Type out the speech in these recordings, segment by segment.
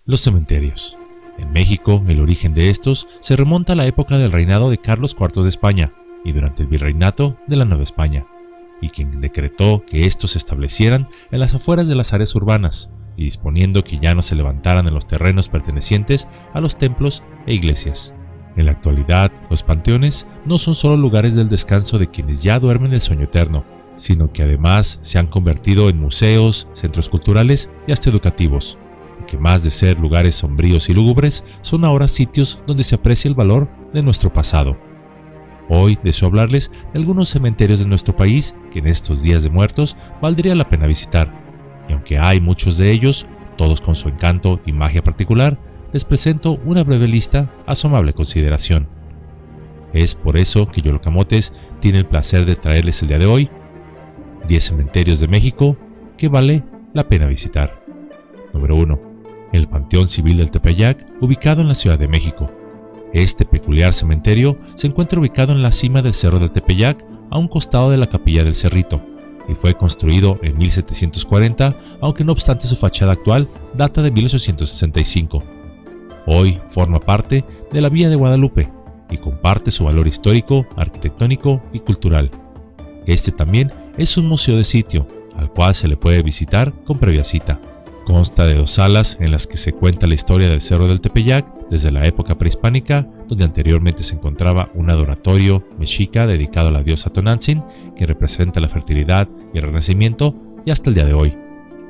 Los cementerios. En México, el origen de estos se remonta a la época del reinado de Carlos IV de España y durante el virreinato de la Nueva España, y quien decretó que estos se establecieran en las afueras de las áreas urbanas y disponiendo que ya no se levantaran en los terrenos pertenecientes a los templos e iglesias. En la actualidad, los panteones no son solo lugares del descanso de quienes ya duermen el sueño eterno, sino que además se han convertido en museos, centros culturales y hasta educativos, y que más de ser lugares sombríos y lúgubres, son ahora sitios donde se aprecia el valor de nuestro pasado. Hoy deseo hablarles de algunos cementerios de nuestro país que en estos días de muertos valdría la pena visitar, y aunque hay muchos de ellos, todos con su encanto y magia particular, les presento una breve lista a su amable consideración. Es por eso que Yolocamotes tiene el placer de traerles el día de hoy 10 cementerios de México que vale la pena visitar. Número 1. El Panteón Civil del Tepeyac, ubicado en la Ciudad de México. Este peculiar cementerio se encuentra ubicado en la cima del Cerro del Tepeyac, a un costado de la Capilla del Cerrito, y fue construido en 1740, aunque no obstante su fachada actual data de 1865. Hoy forma parte de la Villa de Guadalupe y comparte su valor histórico, arquitectónico y cultural. Este también es un museo de sitio, al cual se le puede visitar con previa cita. Consta de 2 salas en las que se cuenta la historia del Cerro del Tepeyac desde la época prehispánica, donde anteriormente se encontraba un adoratorio mexica dedicado a la diosa Tonantzin, que representa la fertilidad y el renacimiento, y hasta el día de hoy.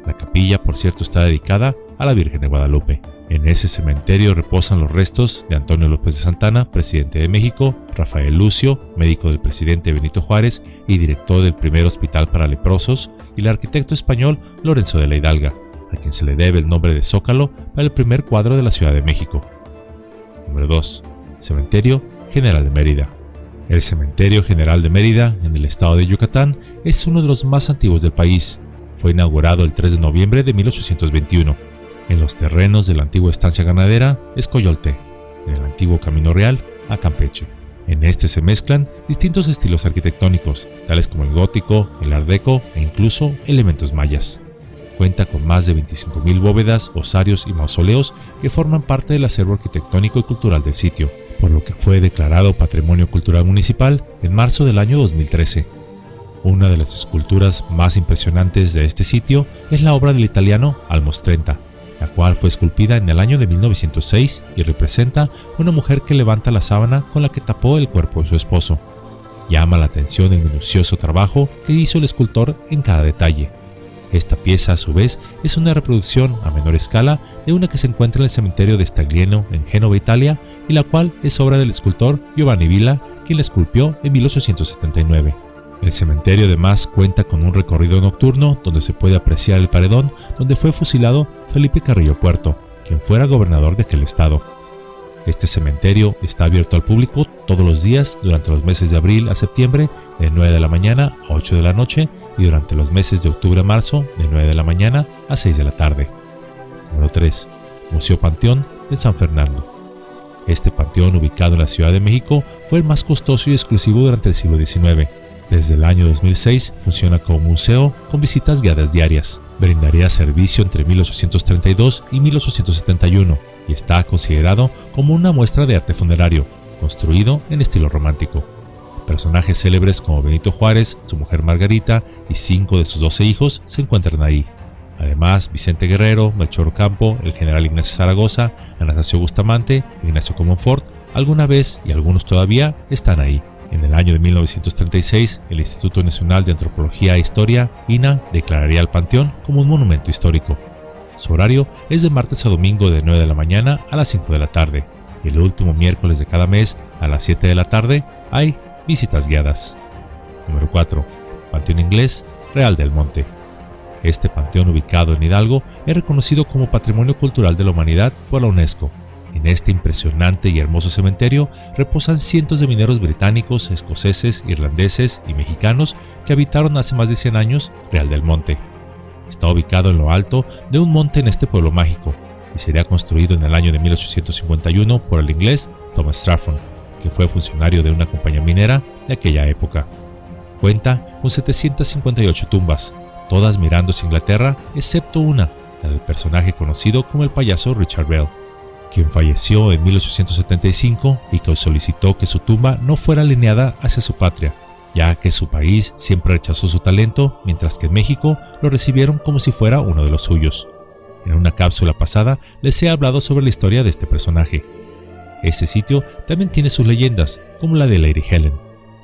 La capilla, por cierto, está dedicada a la Virgen de Guadalupe. En ese cementerio reposan los restos de Antonio López de Santana, presidente de México, Rafael Lucio, médico del presidente Benito Juárez y director del primer hospital para leprosos, y el arquitecto español Lorenzo de la Hidalga, a quien se le debe el nombre de Zócalo para el primer cuadro de la Ciudad de México. Número 2. Cementerio General de Mérida. El Cementerio General de Mérida, en el estado de Yucatán, es uno de los más antiguos del país. Fue inaugurado el 3 de noviembre de 1821, en los terrenos de la antigua estancia ganadera Escoyolte, en el antiguo Camino Real a Campeche. En este se mezclan distintos estilos arquitectónicos, tales como el gótico, el art deco e incluso elementos mayas. Cuenta con más de 25.000 bóvedas, osarios y mausoleos que forman parte del acervo arquitectónico y cultural del sitio, por lo que fue declarado Patrimonio Cultural Municipal en marzo del año 2013. Una de las esculturas más impresionantes de este sitio es la obra del italiano Almos 30, la cual fue esculpida en el año de 1906 y representa una mujer que levanta la sábana con la que tapó el cuerpo de su esposo. Llama la atención el minucioso trabajo que hizo el escultor en cada detalle. Esta pieza, a su vez, es una reproducción a menor escala de una que se encuentra en el cementerio de Staglieno en Génova, Italia, y la cual es obra del escultor Giovanni Villa, quien la esculpió en 1879. El cementerio además cuenta con un recorrido nocturno donde se puede apreciar el paredón donde fue fusilado Felipe Carrillo Puerto, quien fuera gobernador de aquel estado. Este cementerio está abierto al público todos los días durante los meses de abril a septiembre de 9 de la mañana a 8 de la noche y durante los meses de octubre a marzo de 9 de la mañana a 6 de la tarde. Número 3. Museo Panteón de San Fernando. Este panteón, ubicado en la Ciudad de México, fue el más costoso y exclusivo durante el siglo XIX. Desde el año 2006 funciona como museo con visitas guiadas diarias. Brindaría servicio entre 1832 y 1871 y está considerado como una muestra de arte funerario, construido en estilo romántico. Personajes célebres como Benito Juárez, su mujer Margarita y 5 de sus 12 hijos se encuentran ahí. Además, Vicente Guerrero, Melchor Ocampo, el general Ignacio Zaragoza, Anastasio Bustamante, Ignacio Comonfort, alguna vez y algunos todavía están ahí. En el año de 1936, el Instituto Nacional de Antropología e Historia, INAH, declararía al panteón como un monumento histórico. Su horario es de martes a domingo de 9 de la mañana a las 5 de la tarde. Y el último miércoles de cada mes a las 7 de la tarde hay visitas guiadas. Número 4. Panteón Inglés Real del Monte. Este panteón, ubicado en Hidalgo, es reconocido como Patrimonio Cultural de la Humanidad por la UNESCO. En este impresionante y hermoso cementerio reposan cientos de mineros británicos, escoceses, irlandeses y mexicanos que habitaron hace más de 100 años Real del Monte. Está ubicado en lo alto de un monte en este pueblo mágico y sería construido en el año de 1851 por el inglés Thomas Strafford, que fue funcionario de una compañía minera de aquella época. Cuenta con 758 tumbas, todas mirando hacia Inglaterra, excepto una, la del personaje conocido como el payaso Richard Bell, quien falleció en 1875 y que solicitó que su tumba no fuera alineada hacia su patria, ya que su país siempre rechazó su talento, mientras que en México lo recibieron como si fuera uno de los suyos. En una cápsula pasada les he hablado sobre la historia de este personaje. Este sitio también tiene sus leyendas, como la de Lady Helen,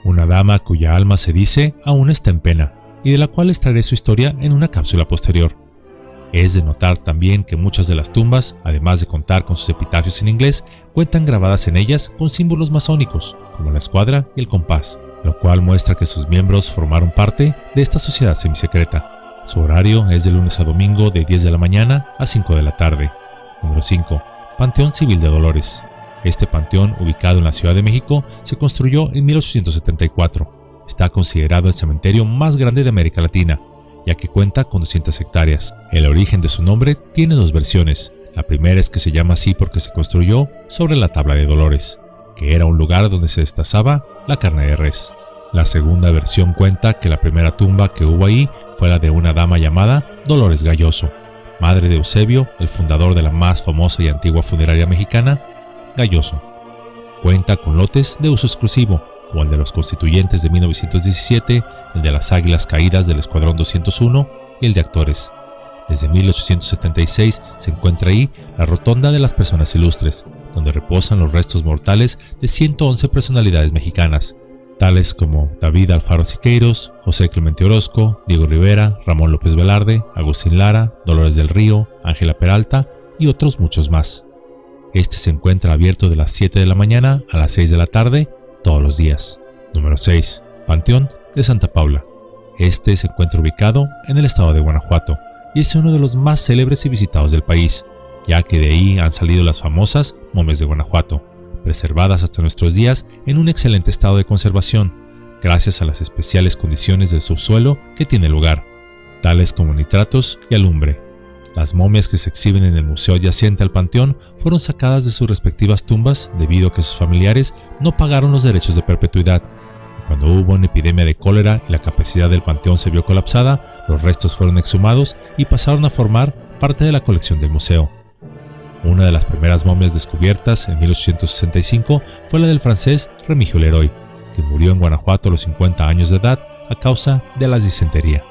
una dama cuya alma se dice aún está en pena, y de la cual les traeré su historia en una cápsula posterior. Es de notar también que muchas de las tumbas, además de contar con sus epitafios en inglés, cuentan grabadas en ellas con símbolos masónicos, como la escuadra y el compás, lo cual muestra que sus miembros formaron parte de esta sociedad semisecreta. Su horario es de lunes a domingo de 10 de la mañana a 5 de la tarde. Número 5. Panteón Civil de Dolores. Este panteón, ubicado en la Ciudad de México, se construyó en 1874. Está considerado el cementerio más grande de América Latina, ya que cuenta con 200 hectáreas. El origen de su nombre tiene dos versiones. La primera es que se llama así porque se construyó sobre la tabla de Dolores, que era un lugar donde se destazaba la carne de res. La segunda versión cuenta que la primera tumba que hubo ahí fue la de una dama llamada Dolores Galloso, madre de Eusebio, el fundador de la más famosa y antigua funeraria mexicana, Galloso. Cuenta con lotes de uso exclusivo, como el de los Constituyentes de 1917, el de las Águilas Caídas del Escuadrón 201 y el de actores. Desde 1876 se encuentra ahí la Rotonda de las Personas Ilustres, donde reposan los restos mortales de 111 personalidades mexicanas, tales como David Alfaro Siqueiros, José Clemente Orozco, Diego Rivera, Ramón López Velarde, Agustín Lara, Dolores del Río, Ángela Peralta y otros muchos más. Este se encuentra abierto de las 7 de la mañana a las 6 de la tarde todos los días. Número 6. Panteón de Santa Paula. Este se encuentra ubicado en el estado de Guanajuato y es uno de los más célebres y visitados del país, ya que de ahí han salido las famosas momias de Guanajuato, preservadas hasta nuestros días en un excelente estado de conservación, gracias a las especiales condiciones del subsuelo que tiene el lugar, tales como nitratos y alumbre. Las momias que se exhiben en el museo adyacente al panteón fueron sacadas de sus respectivas tumbas debido a que sus familiares no pagaron los derechos de perpetuidad. Y cuando hubo una epidemia de cólera y la capacidad del panteón se vio colapsada, los restos fueron exhumados y pasaron a formar parte de la colección del museo. Una de las primeras momias descubiertas en 1865 fue la del francés Remigio Leroy, que murió en Guanajuato a los 50 años de edad a causa de la disentería.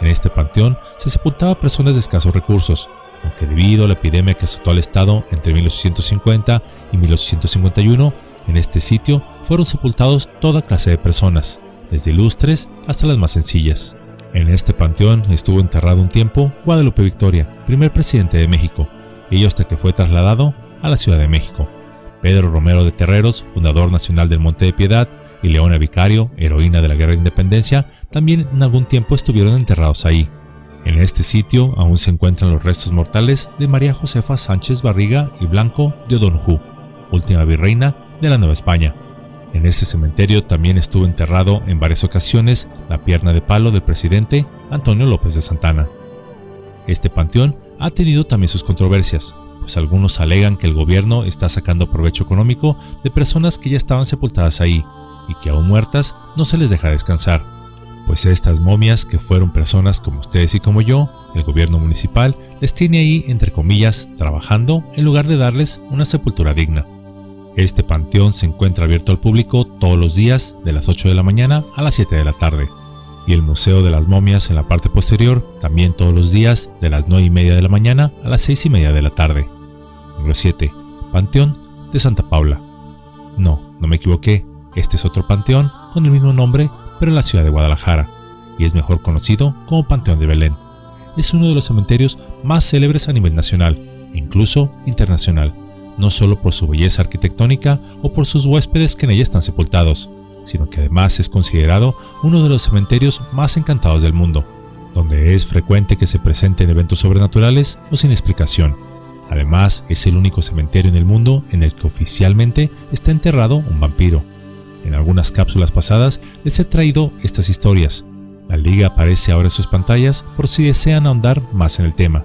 En este panteón se sepultaba personas de escasos recursos, aunque debido a la epidemia que azotó al estado entre 1850 y 1851, en este sitio fueron sepultados toda clase de personas, desde ilustres hasta las más sencillas. En este panteón estuvo enterrado un tiempo Guadalupe Victoria, primer presidente de México, ello hasta que fue trasladado a la Ciudad de México. Pedro Romero de Terreros, fundador nacional del Monte de Piedad, y Leona Vicario, heroína de la Guerra de Independencia, también en algún tiempo estuvieron enterrados ahí. En este sitio aún se encuentran los restos mortales de María Josefa Sánchez Barriga y Blanco de O'Donojú, última virreina de la Nueva España. En este cementerio también estuvo enterrado en varias ocasiones la pierna de palo del presidente Antonio López de Santana. Este panteón ha tenido también sus controversias, pues algunos alegan que el gobierno está sacando provecho económico de personas que ya estaban sepultadas ahí y que aún muertas no se les deja descansar, pues estas momias, que fueron personas como ustedes y como yo, el gobierno municipal les tiene ahí, entre comillas, trabajando en lugar de darles una sepultura digna. Este panteón se encuentra abierto al público todos los días de las 8 de la mañana a las 7 de la tarde. Y el Museo de las Momias en la parte posterior, también todos los días de las 9:30 de la mañana a las 6:30 de la tarde. Número 7. Panteón de Santa Paula. No me equivoqué, este es otro panteón con el mismo nombre, pero en la ciudad de Guadalajara, y es mejor conocido como Panteón de Belén. Es uno de los cementerios más célebres a nivel nacional, e incluso internacional, no solo por su belleza arquitectónica o por sus huéspedes que en ella están sepultados, sino que además es considerado uno de los cementerios más encantados del mundo, donde es frecuente que se presenten eventos sobrenaturales o sin explicación. Además, es el único cementerio en el mundo en el que oficialmente está enterrado un vampiro. En algunas cápsulas pasadas les he traído estas historias. La liga aparece ahora en sus pantallas por si desean ahondar más en el tema.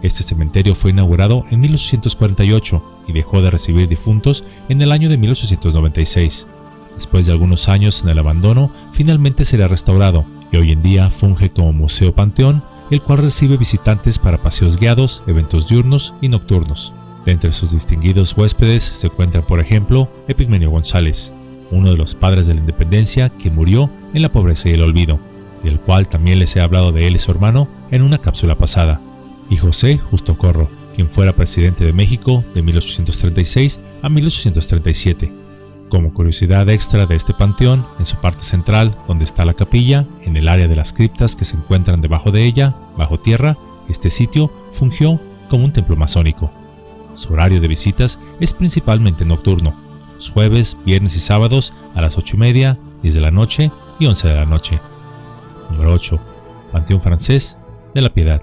Este cementerio fue inaugurado en 1848 y dejó de recibir difuntos en el año de 1896. Después de algunos años en el abandono, finalmente será restaurado y hoy en día funge como museo panteón el cual recibe visitantes para paseos guiados, eventos diurnos y nocturnos. De entre sus distinguidos huéspedes se encuentra, por ejemplo, Epigmenio González, uno de los padres de la independencia que murió en la pobreza y el olvido, y el cual también les he hablado de él y su hermano en una cápsula pasada, y José Justo Corro, quien fuera presidente de México de 1836 a 1837. Como curiosidad extra de este panteón, en su parte central, donde está la capilla, en el área de las criptas que se encuentran debajo de ella, bajo tierra, este sitio fungió como un templo masónico. Su horario de visitas es principalmente nocturno, los jueves, viernes y sábados a las 8:30, 10 de la noche y 11 de la noche. Número 8. Panteón Francés de la Piedad.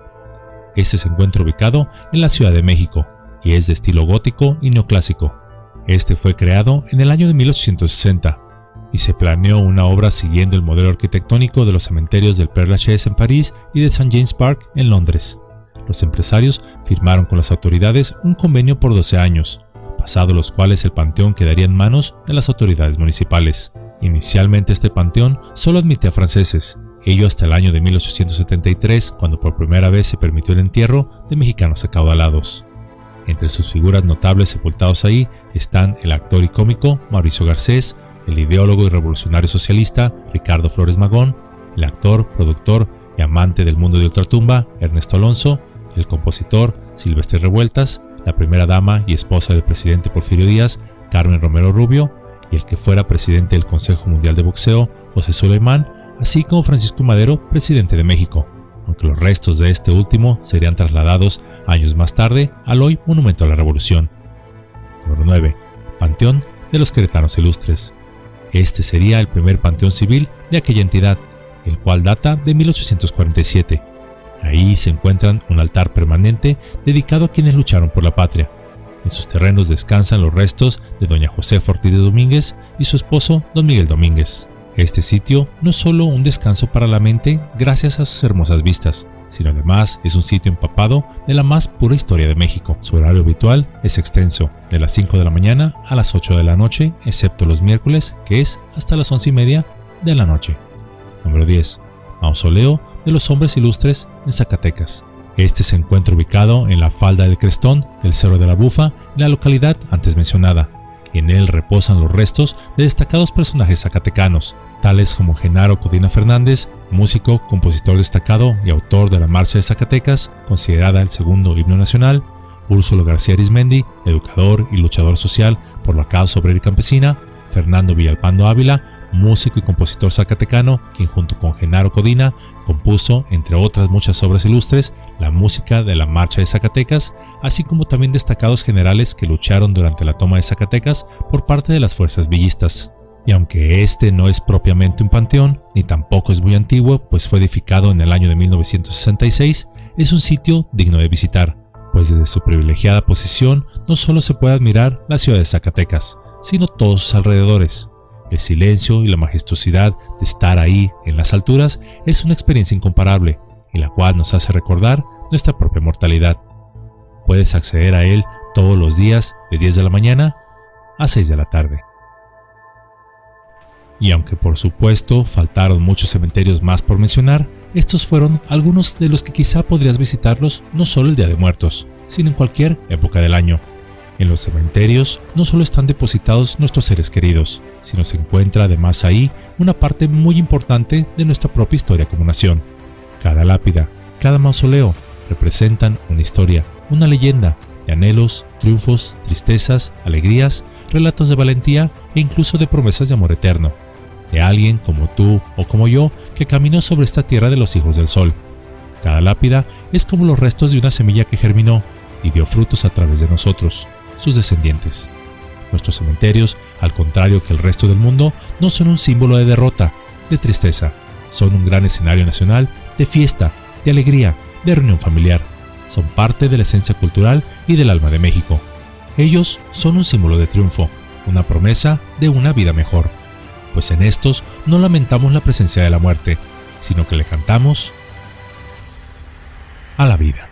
Este se encuentra ubicado en la Ciudad de México y es de estilo gótico y neoclásico. Este fue creado en el año de 1860 y se planeó una obra siguiendo el modelo arquitectónico de los cementerios del Père Lachaise en París y de St. James Park en Londres. Los empresarios firmaron con las autoridades un convenio por 12 años, pasados los cuales el panteón quedaría en manos de las autoridades municipales. Inicialmente este panteón solo admitía franceses, ello hasta el año de 1873, cuando por primera vez se permitió el entierro de mexicanos acaudalados. Entre sus figuras notables sepultados ahí están el actor y cómico Mauricio Garcés, el ideólogo y revolucionario socialista Ricardo Flores Magón, el actor, productor y amante del mundo de ultratumba Ernesto Alonso, el compositor Silvestre Revueltas, la primera dama y esposa del presidente Porfirio Díaz, Carmen Romero Rubio, y el que fuera presidente del Consejo Mundial de Boxeo, José Suleimán, así como Francisco I. Madero, presidente de México, aunque los restos de este último serían trasladados años más tarde al hoy Monumento a la Revolución. Número 9. Panteón de los Queretanos Ilustres. Este sería el primer panteón civil de aquella entidad, el cual data de 1847. Ahí se encuentran un altar permanente dedicado a quienes lucharon por la patria. En sus terrenos descansan los restos de doña Josefa Ortiz de Domínguez y su esposo don Miguel Domínguez. Este sitio no es solo un descanso para la mente gracias a sus hermosas vistas, sino además es un sitio empapado de la más pura historia de México. Su horario habitual es extenso, de las 5 de la mañana a las 8 de la noche, excepto los miércoles, que es hasta las 11:30 de la noche. Número 10. Mausoleo de los Hombres Ilustres en Zacatecas. Este se encuentra ubicado en la falda del Crestón del Cerro de la Bufa, en la localidad antes mencionada. En él reposan los restos de destacados personajes zacatecanos, tales como Genaro Codina Fernández, músico, compositor destacado y autor de la Marcha de Zacatecas, considerada el segundo himno nacional; Úrsulo García Arizmendi, educador y luchador social por la causa obrera y campesina; Fernando Villalpando Ávila, músico y compositor zacatecano, quien junto con Genaro Codina compuso, entre otras muchas obras ilustres, la música de la Marcha de Zacatecas, así como también destacados generales que lucharon durante la toma de Zacatecas por parte de las fuerzas villistas. Y aunque este no es propiamente un panteón, ni tampoco es muy antiguo, pues fue edificado en el año de 1966, es un sitio digno de visitar, pues desde su privilegiada posición no solo se puede admirar la ciudad de Zacatecas, sino todos sus alrededores. El silencio y la majestuosidad de estar ahí en las alturas es una experiencia incomparable, y la cual nos hace recordar nuestra propia mortalidad. Puedes acceder a él todos los días de 10 de la mañana a 6 de la tarde. Y aunque por supuesto faltaron muchos cementerios más por mencionar, estos fueron algunos de los que quizá podrías visitarlos no solo el Día de Muertos, sino en cualquier época del año. En los cementerios no solo están depositados nuestros seres queridos, sino se encuentra además ahí una parte muy importante de nuestra propia historia como nación. Cada lápida, cada mausoleo representan una historia, una leyenda de anhelos, triunfos, tristezas, alegrías, relatos de valentía e incluso de promesas de amor eterno, de alguien como tú o como yo que caminó sobre esta tierra de los hijos del sol. Cada lápida es como los restos de una semilla que germinó y dio frutos a través de nosotros, sus descendientes. Nuestros cementerios, al contrario que el resto del mundo, no son un símbolo de derrota, de tristeza. Son un gran escenario nacional de fiesta, de alegría, de reunión familiar. Son parte de la esencia cultural y del alma de México. Ellos son un símbolo de triunfo, una promesa de una vida mejor. Pues en estos no lamentamos la presencia de la muerte, sino que le cantamos a la vida.